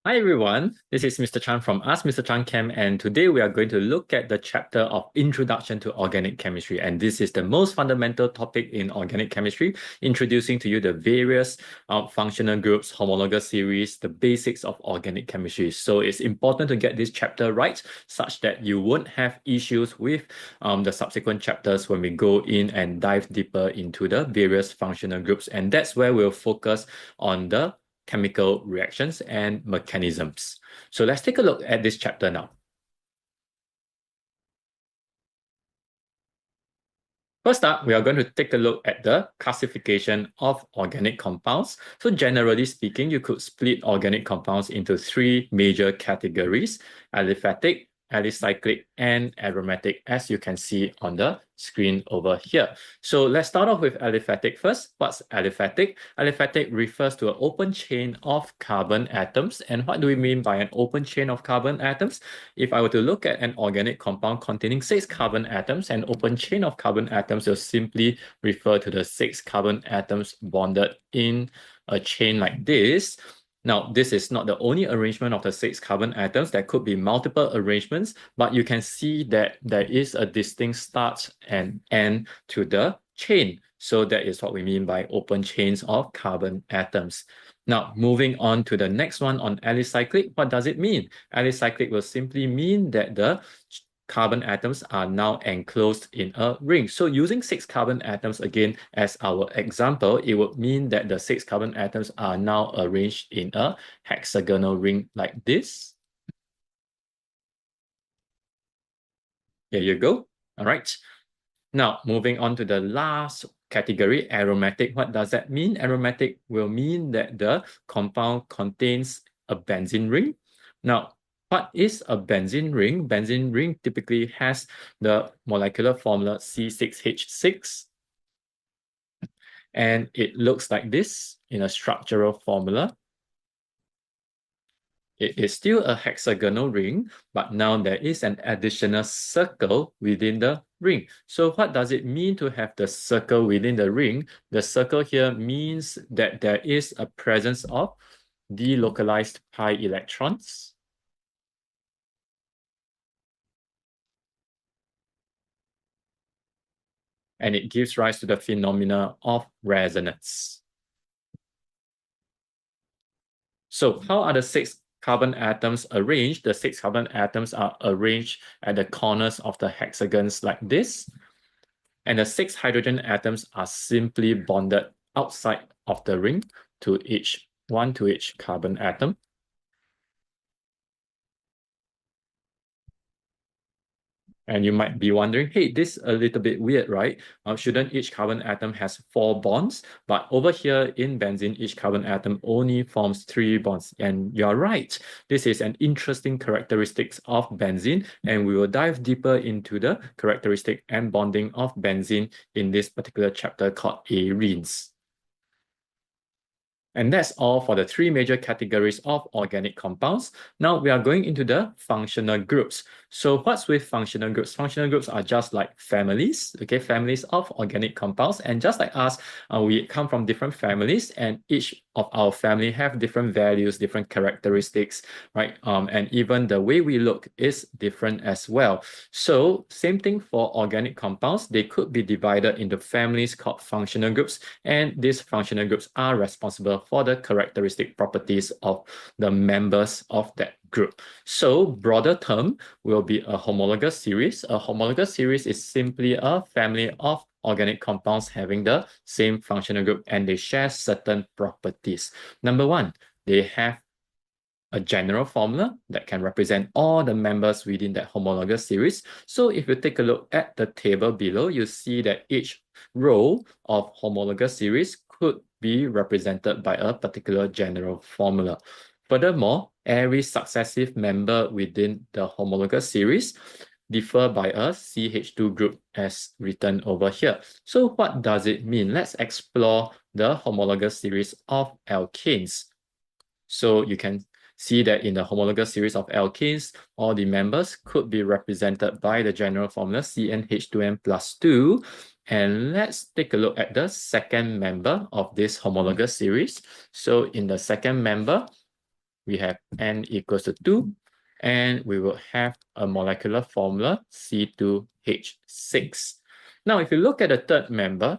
Hi everyone, this is Mr. Chan from Ask Mr. Chan Chem, and today we are going to look at the chapter of Introduction to Organic Chemistry. And this is the most fundamental topic in organic chemistry, introducing to you the various functional groups, homologous series, the basics of organic chemistry. So it's important to get this chapter right, such that you won't have issues with the subsequent chapters when we go in and dive deeper into the various functional groups. And that's where we'll focus on the chemical reactions and mechanisms. So let's take a look at this chapter now. First up, we are going to take a look at the classification of organic compounds. So generally speaking, you could split organic compounds into three major categories: aliphatic, alicyclic, and aromatic, as you can see on the screen over here. So let's start off with aliphatic first. What's aliphatic? Aliphatic refers to an open chain of carbon atoms. And what do we mean by an open chain of carbon atoms? If I were to look at an organic compound containing 6 carbon atoms, an open chain of carbon atoms will simply refer to the 6 carbon atoms bonded in a chain like this. Now, this is not the only arrangement of the 6 carbon atoms. There could be multiple arrangements, but you can see that there is a distinct start and end to the chain. So that is what we mean by open chains of carbon atoms. Now, moving on to the next one on alicyclic, what does it mean? Alicyclic will simply mean that the carbon atoms are now enclosed in a ring. So using 6 carbon atoms again as our example, it would mean that the 6 carbon atoms are now arranged in a hexagonal ring like this. There you go. All right. Now, moving on to the last category, aromatic. What does that mean? Aromatic will mean that the compound contains a benzene ring. Now, what is a benzene ring? Benzene ring typically has the molecular formula C6H6, and it looks like this in a structural formula. It is still a hexagonal ring, but now there is an additional circle within the ring. So what does it mean to have the circle within the ring? The circle here means that there is a presence of delocalized pi electrons. And it gives rise to the phenomena of resonance. So how are the 6 carbon atoms arranged? The 6 carbon atoms are arranged at the corners of the hexagons like this. And the 6 hydrogen atoms are simply bonded outside of the ring to each carbon atom. And you might be wondering, hey, this is a little bit weird, right? Shouldn't each carbon atom has 4 bonds? But over here in benzene, each carbon atom only forms 3 bonds. And you're right. This is an interesting characteristic of benzene. And we will dive deeper into the characteristic and bonding of benzene in this particular chapter called arenes. And that's all for the 3 major categories of organic compounds. Now we are going into the functional groups. So what's with functional groups? Functional groups are just like families, okay, families of organic compounds. And just like us, we come from different families, and each of our family have different values, different characteristics, right? And even the way we look is different as well. So same thing for organic compounds. They could be divided into families called functional groups, and these functional groups are responsible for the characteristic properties of the members of that group. So broader term will be a homologous series. A homologous series is simply a family of organic compounds having the same functional group, and they share certain properties. Number one, they have a general formula that can represent all the members within that homologous series. So if you take a look at the table below, you see that each row of homologous series could be represented by a particular general formula. Furthermore, every successive member within the homologous series differ by a CH2 group as written over here. So what does it mean? Let's explore the homologous series of alkanes. So you can see that in the homologous series of alkanes, all the members could be represented by the general formula CnH2n plus 2. And let's take a look at the second member of this homologous series. So in the second member, we have N equals to 2, and we will have a molecular formula C2H6. Now, if you look at the third member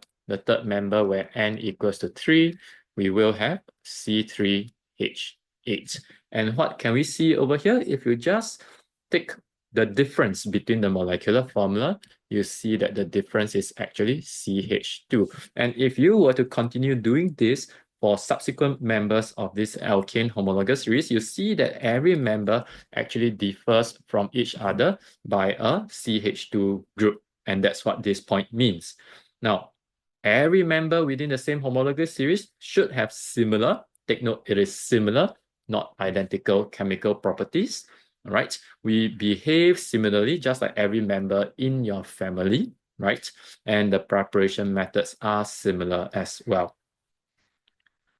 where N equals to 3, we will have C3H8. And what can we see over here? If you just take the difference between the molecular formula, you see that the difference is actually CH2. And if you were to continue doing this for subsequent members of this alkane homologous series, you see that every member actually differs from each other by a CH2 group. And that's what this point means. Now, every member within the same homologous series should have similar, take note, it is similar, not identical chemical properties. All right, we behave similarly, just like every member in your family, right? And the preparation methods are similar as well.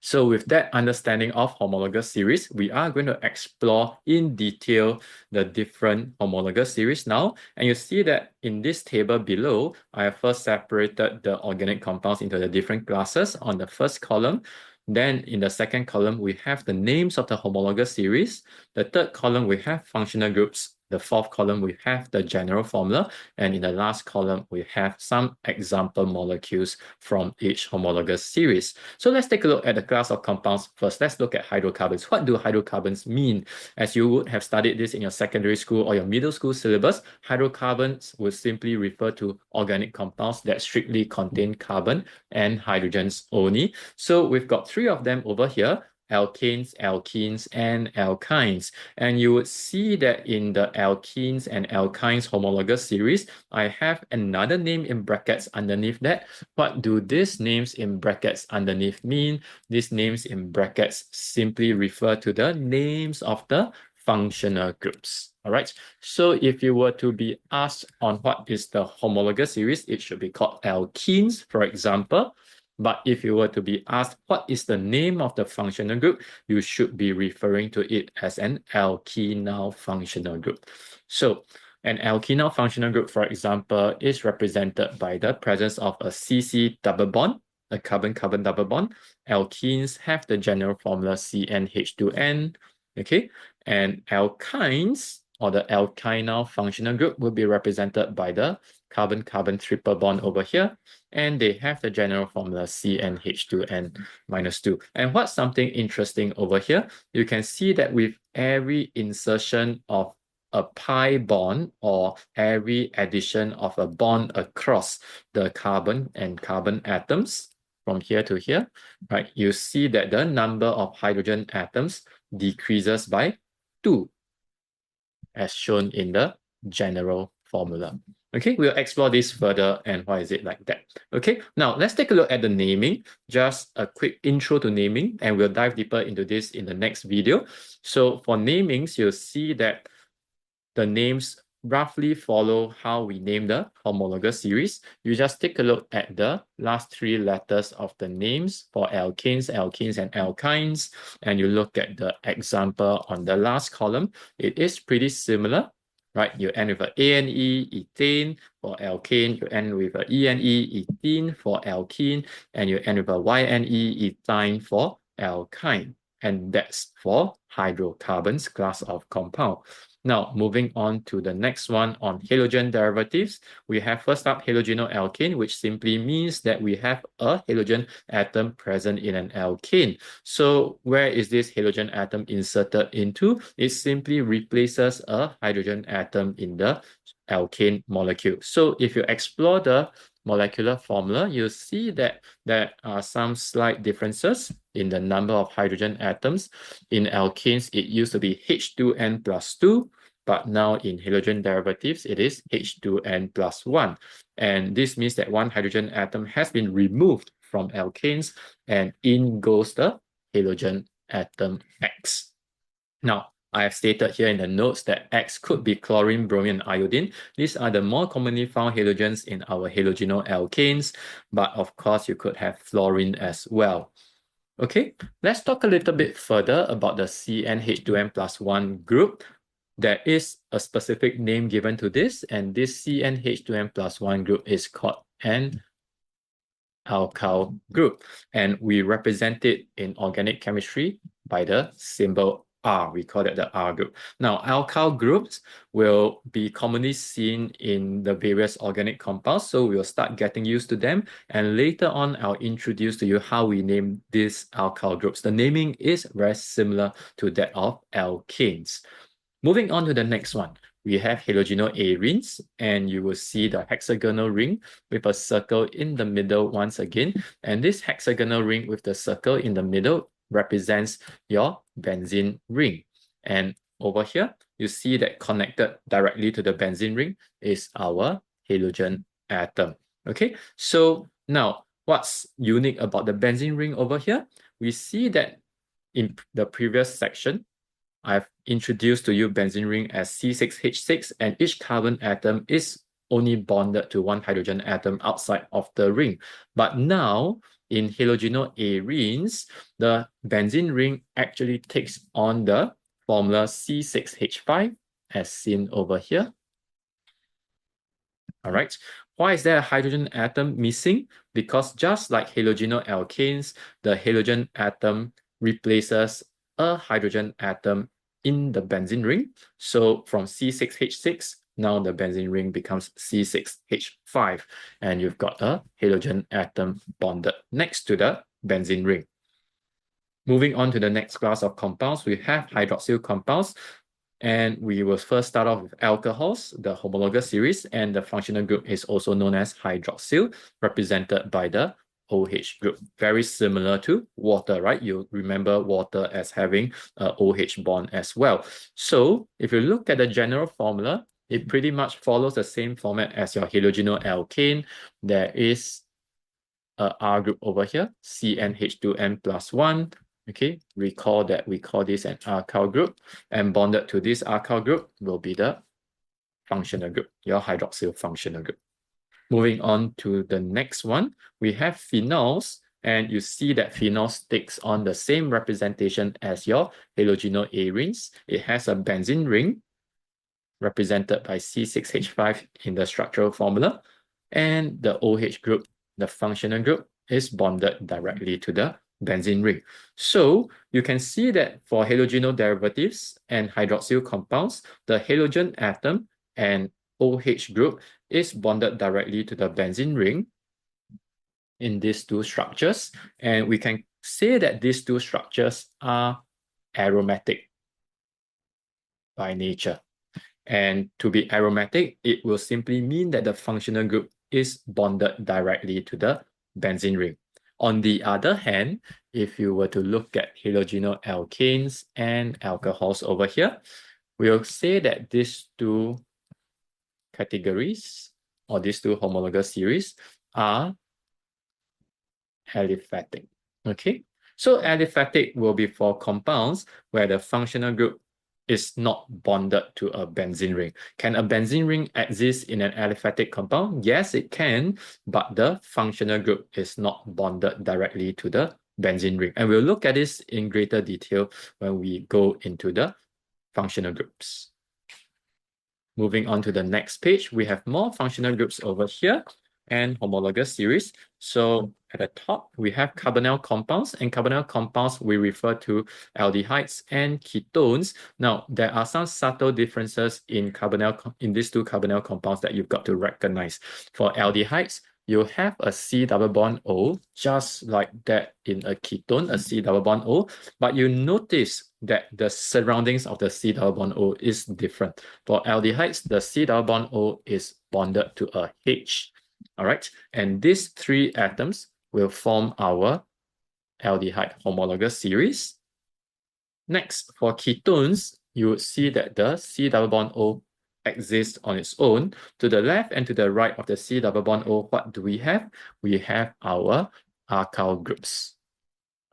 So with that understanding of homologous series, we are going to explore in detail the different homologous series now. And you see that in this table below, I have first separated the organic compounds into the different classes on the first column. Then in the second column, we have the names of the homologous series. The third column, we have functional groups. The fourth column, we have the general formula. And in the last column, we have some example molecules from each homologous series. So let's take a look at the class of compounds first. Let's look at hydrocarbons. What do hydrocarbons mean? As you would have studied this in your secondary school or your middle school syllabus, hydrocarbons would simply refer to organic compounds that strictly contain carbon and hydrogens only. So we've got three of them over here: alkanes, alkenes, and alkynes. And you would see that in the alkenes and alkynes homologous series, I have another name in brackets underneath that. What do these names in brackets underneath mean? These names in brackets simply refer to the names of the functional groups. All right. So if you were to be asked on what is the homologous series, it should be called alkenes, for example. But if you were to be asked what is the name of the functional group, you should be referring to it as an alkenyl functional group. So an alkenyl functional group, for example, is represented by the presence of a CC double bond, a carbon-carbon double bond. Alkenes have the general formula CnH2n, okay? And alkynes, or the alkynyl functional group, will be represented by the carbon-carbon triple bond over here, and they have the general formula CnH2n-2. And what's something interesting over here, you can see that with every insertion of a pi bond or every addition of a bond across the carbon and carbon atoms from here to here, right, you see that the number of hydrogen atoms decreases by 2, as shown in the general formula. Okay, we'll explore this further and why is it like that. Okay, now let's take a look at the naming. Just a quick intro to naming, and we'll dive deeper into this in the next video. So for namings, you'll see that the names roughly follow how we name the homologous series. You just take a look at the last 3 letters of the names for alkanes, alkenes, and alkynes, and you look at the example on the last column. It is pretty similar, right? You end with a ANE, ethane for alkane, you end with a ENE, ethene for alkene, and you end with a YNE, ethyne for alkyne. And that's for hydrocarbons class of compound. Now, moving on to the next one on halogen derivatives, we have first up halogenoalkane, which simply means that we have a halogen atom present in an alkane. So where is this halogen atom inserted into? It simply replaces a hydrogen atom in the alkane molecule. So if you explore the molecular formula, you'll see that there are some slight differences in the number of hydrogen atoms. In alkanes, it used to be H2n plus 2, but now in halogen derivatives, it is H2n plus 1. And this means that one hydrogen atom has been removed from alkanes, and in goes the halogen atom X. Now, I have stated here in the notes that X could be chlorine, bromine, and iodine. These are the more commonly found halogens in our halogenoalkanes, but of course, you could have fluorine as well. Okay, let's talk a little bit further about the CnH2n plus 1 group. There is a specific name given to this, and this CnH2n plus 1 group is called an alkyl group, and we represent it in organic chemistry by the symbol R. We call that the R group. Now, alkyl groups will be commonly seen in the various organic compounds, so we'll start getting used to them. And later on, I'll introduce to you how we name these alkyl groups. The naming is very similar to that of alkanes. Moving on to the next one, we have halogenoarenes, and you will see the hexagonal ring with a circle in the middle once again. And this hexagonal ring with the circle in the middle represents your benzene ring. And over here, you see that connected directly to the benzene ring is our halogen atom. Okay, so now what's unique about the benzene ring over here? We see that in the previous section, I've introduced to you benzene ring as C6H6, and each carbon atom is only bonded to one hydrogen atom outside of the ring. But now, in halogenoarenes, the benzene ring actually takes on the formula C6H5 as seen over here. All right. Why is there a hydrogen atom missing? Because just like halogenoalkanes, the halogen atom replaces a hydrogen atom in the benzene ring. So from C6H6, now the benzene ring becomes C6H5, and you've got a halogen atom bonded next to the benzene ring. Moving on to the next class of compounds, we have hydroxyl compounds. And we will first start off with alcohols, the homologous series, and the functional group is also known as hydroxyl, represented by the OH group. Very similar to water, right? You remember water as having a OH bond as well. So if you look at the general formula, it pretty much follows the same format as your halogenoalkane. There is a R group over here, CnH2n plus 1. Okay, recall that we call this an alkyl group, and bonded to this alkyl group will be the functional group, your hydroxyl functional group. Moving on to the next one, we have phenols, and you see that phenols takes on the same representation as your halogenoarenes. It has a benzene ring represented by C6H5 in the structural formula, and the OH group, the functional group, is bonded directly to the benzene ring. So you can see that for halogenal derivatives and hydroxyl compounds, the halogen atom and OH group is bonded directly to the benzene ring in these two structures. And we can say that these two structures are aromatic by nature. And to be aromatic, it will simply mean that the functional group is bonded directly to the benzene ring. On the other hand, if you were to look at halogenoalkanes and alcohols over here, we'll say that these two categories or these two homologous series are aliphatic. Okay, so aliphatic will be for compounds where the functional group is not bonded to a benzene ring. Can a benzene ring exist in an aliphatic compound? Yes, it can, but the functional group is not bonded directly to the benzene ring. And we'll look at this in greater detail when we go into the functional groups. Moving on to the next page, we have more functional groups over here and homologous series. So at the top, we have carbonyl compounds, and carbonyl compounds we refer to aldehydes and ketones. Now, there are some subtle differences in these two carbonyl compounds that you've got to recognize. For aldehydes, you have a C double bond O, just like that in a ketone, a C double bond O, but you notice that the surroundings of the C double bond O is different. For aldehydes, the C double bond O is bonded to a H. All right, and these three atoms will form our aldehyde homologous series. Next, for ketones, you would see that the C double bond O exists on its own. To the left and to the right of the C double bond O, what do we have? We have our alkyl groups.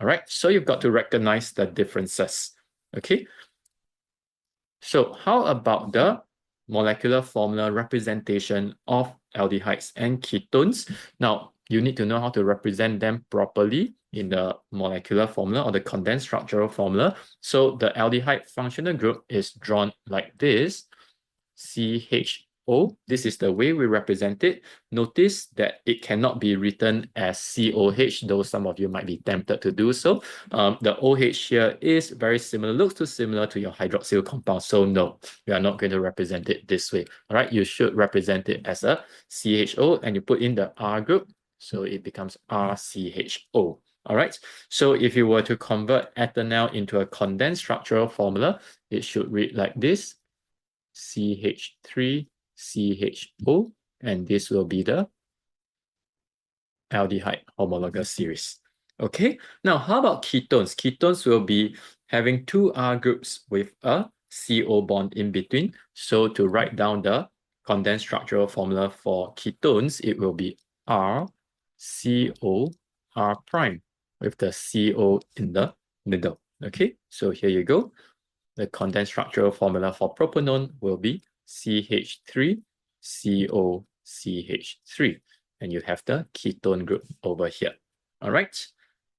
All right, so you've got to recognize the differences. Okay, so how about the molecular formula representation of aldehydes and ketones? Now, you need to know how to represent them properly in the molecular formula or the condensed structural formula. So the aldehyde functional group is drawn like this, CH O. This is the way we represent it. Notice that it cannot be written as COH, though some of you might be tempted to do so. The OH here is very similar, looks too similar to your hydroxyl compound. So no, we are not going to represent it this way. All right, you should represent it as a CHO and you put in the R group. So it becomes RCHO. All right, so if you were to convert ethanol into a condensed structural formula, it should read like this: CH3CHO, and this will be the aldehyde homologous series. Okay, now how about ketones? Ketones will be having two R groups with a CO bond in between. So to write down the condensed structural formula for ketones, it will be RCO R prime with the CO in the middle. Okay, so here you go. The condensed structural formula for propanone will be CH3COCH3, and you have the ketone group over here. All right.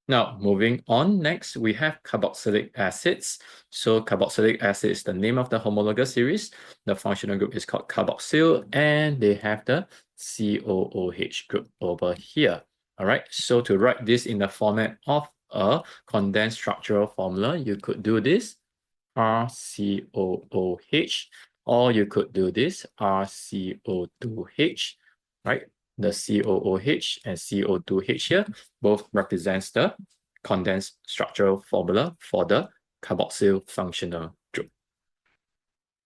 Now, moving on, next we have carboxylic acids. So carboxylic acid is the name of the homologous series. The functional group is called carboxyl, and they have the COOH group over here. All right, so to write this in the format of a condensed structural formula, you could do this RCOOH, or you could do this RCO2H, right? The COOH and CO2H here both represents the condensed structural formula for the carboxyl functional group.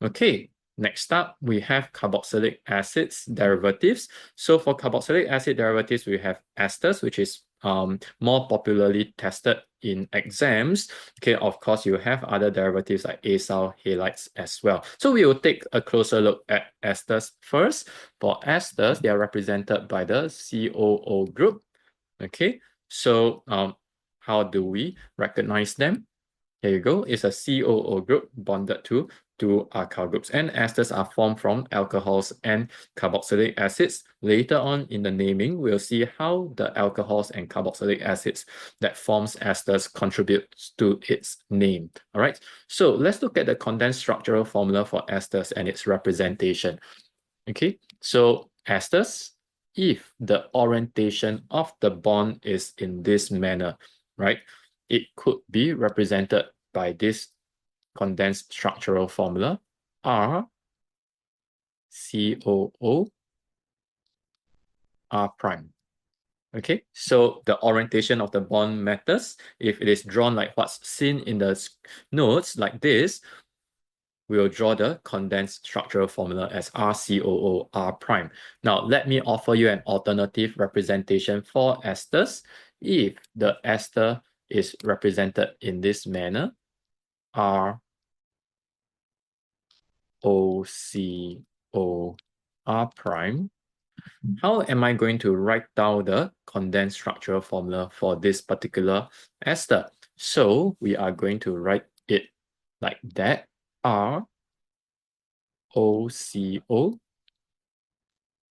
Okay, next up, we have carboxylic acids derivatives. So for carboxylic acid derivatives, we have esters, which is more popularly tested in exams. Okay, of course, you have other derivatives like acyl halides as well. So we will take a closer look at esters first. For esters, they are represented by the COO group. Okay, so how do we recognize them? Here you go. It's a COO group bonded to two alkyl groups, and esters are formed from alcohols and carboxylic acids. Later on in the naming, we'll see how the alcohols and carboxylic acids that forms esters contribute to its name. All right. So let's look at the condensed structural formula for esters and its representation. Okay. So esters, if the orientation of the bond is in this manner, right, it could be represented by this condensed structural formula R COO R prime. Okay, so the orientation of the bond matters. If it is drawn like what's seen in the notes like this, we will draw the condensed structural formula as RCOO R prime. Now, let me offer you an alternative representation for esters. If the ester is represented in this manner, R OCO R prime, how am I going to write down the condensed structural formula for this particular ester? So we are going to write it like that, R OCO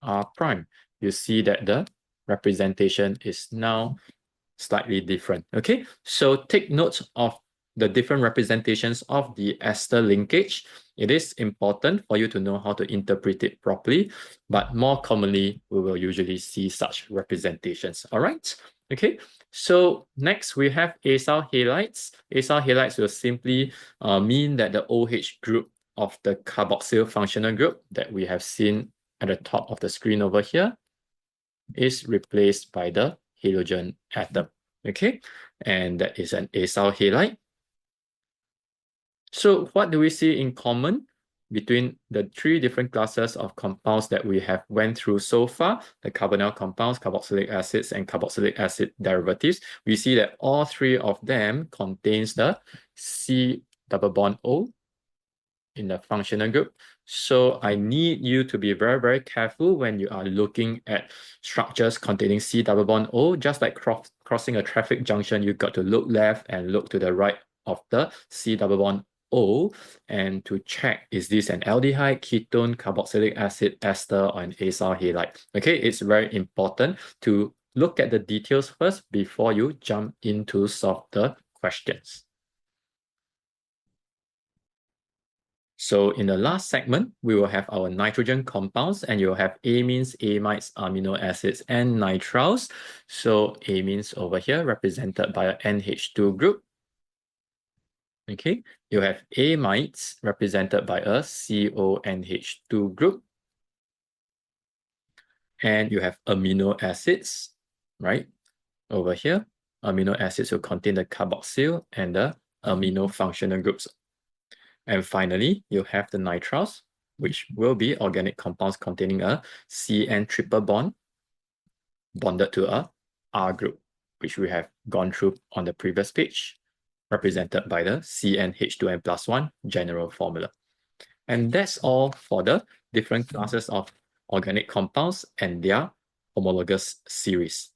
R prime. You see that the representation is now slightly different. Okay, so take note of the different representations of the ester linkage. It is important for you to know how to interpret it properly, but more commonly, we will usually see such representations. All right. Okay, so next we have acyl halides. Acyl halides will simply mean that the OH group of the carboxyl functional group that we have seen at the top of the screen over here is replaced by the halogen atom. Okay, and that is an acyl halide. So what do we see in common between the three different classes of compounds that we have went through so far, the carbonyl compounds, carboxylic acids, and carboxylic acid derivatives? We see that all three of them contains the C double bond O in the functional group. So I need you to be very, very careful when you are looking at structures containing C double bond O. Just like crossing a traffic junction, you got to look left and look to the right of the C double bond O, and to check, is this an aldehyde, ketone, carboxylic acid, ester, or an acyl halide? Okay, it's very important to look at the details first before you jump in to solve the questions. So in the last segment, we will have our nitrogen compounds, and you'll have amines, amides, amino acids, and nitriles. So amines over here represented by a NH2 group. Okay, you have amides represented by a CONH2 group. And you have amino acids, right? Over here, amino acids will contain the carboxyl and the amino functional groups. And finally, you have the nitriles, which will be organic compounds containing a CN triple bond bonded to a R group, which we have gone through on the previous page, represented by the CnH2n plus 1 general formula. And that's all for the different classes of organic compounds and their homologous series.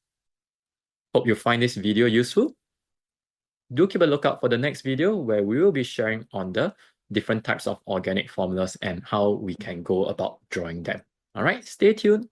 Hope you find this video useful. Do keep a lookout for the next video where we will be sharing on the different types of organic formulas and how we can go about drawing them. All right, stay tuned.